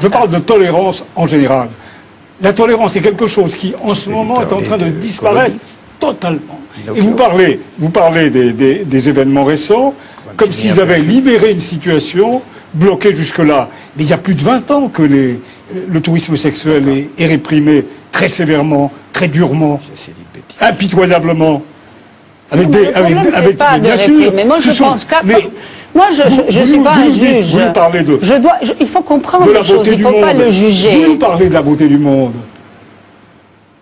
Je parle de tolérance en général. La tolérance est quelque chose qui, en ce moment, est en train de disparaître totalement. Et vous parlez des événements récents, comme s'ils avaient libéré une situation bloquée jusque-là. Mais il y a plus de 20 ans que le tourisme sexuel est réprimé très sévèrement, très durement, impitoyablement. Avec des bien sûr. Mais moi, je pense qu'à... Moi, je ne suis pas un juge. Vous nous parlez de... il faut comprendre les choses, il ne faut pas le juger. Vous nous parlez de la beauté du monde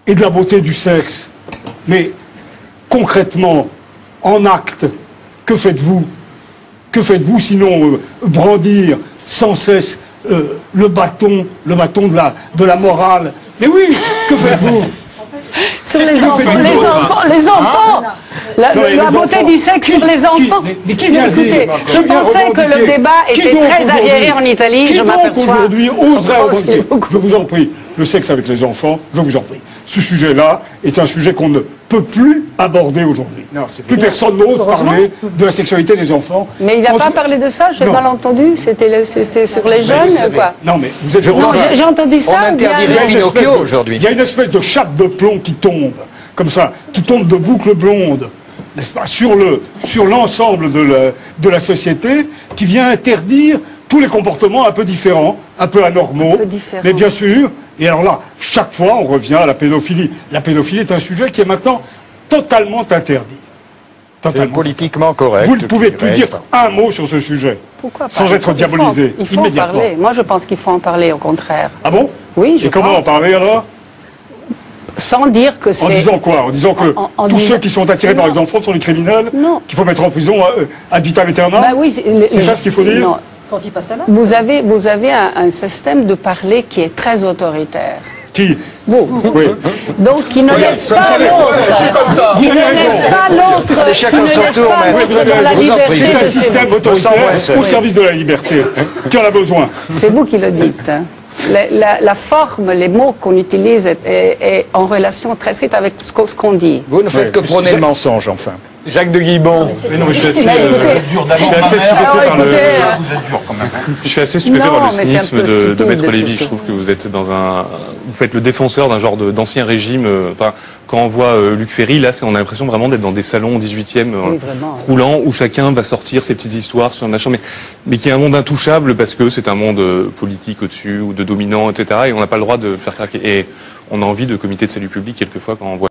et de la beauté du sexe. Mais concrètement, en acte, que faites-vous? Que faites-vous sinon brandir sans cesse le bâton de la morale? Mais oui, que faites-vous? Sur les enfants, la beauté du sexe sur les enfants. Mais qui vient écoutez, je pensais que le débat était très arriéré en Italie, je m'aperçois. Aujourd'hui oserait revendiquer, je vous en prie, le sexe avec les enfants, je vous en prie. Ce sujet-là est un sujet qu'on ne peut plus aborder aujourd'hui. Plus personne n'ose parler de la sexualité des enfants. Mais il n'a pas parlé de ça, j'ai mal entendu. C'était sur les jeunes ou quoi? Non, mais vous êtes... J'ai entendu ça. On interdirait Pinocchio aujourd'hui. Il y a une espèce de chape de plomb qui tombe, comme ça, qui tombe de boucles blondes, n'est-ce pas, sur l'ensemble de la société, qui vient interdire tous les comportements un peu différents, un peu anormaux, mais bien sûr. Et alors là, chaque fois, on revient à la pédophilie. La pédophilie est un sujet qui est maintenant totalement interdit. C'est politiquement correct. Vous ne pouvez plus dire un mot sur ce sujet. Pourquoi pas? Sans être diabolisé. Il faut en parler. Moi, je pense qu'il faut en parler, au contraire. Ah bon? Oui, je pense. Et comment en parler alors? Sans dire que c'est... En disant quoi? En disant que tous ceux qui sont attirés par les enfants sont des criminels? Non. Qu'il faut mettre en prison ad vitam aeternam? Bah oui, c'est ça ce qu'il faut dire? Non. Quand il passe à l'âge. Vous avez un système de parler qui est très autoritaire. Qui? Vous. Oui. Donc, qui ne laisse pas l'autre. Qui ne laisse pas l'autre. C'est chacun son tour, dans la liberté. C'est un système autoritaire au service de la liberté. Qui en a besoin? C'est vous qui le dites. La forme, les mots qu'on utilise est en relation très stricte avec ce qu'on dit. Vous ne faites que prôner le mensonge, enfin. Jacques de Guibon. Je suis assez stupéfait par le cynisme de Maître Lévy. Je trouve que vous êtes vous faites le défenseur d'un genre d'ancien régime. Quand on voit Luc Ferry, là, on a l'impression vraiment d'être dans des salons 18e roulants où chacun va sortir ses petites histoires sur le machin, mais qui est un monde intouchable parce que c'est un monde politique au-dessus ou de dominant, etc. Et on n'a pas le droit de faire craquer. Et on a envie de comité de salut public quelquefois quand on voit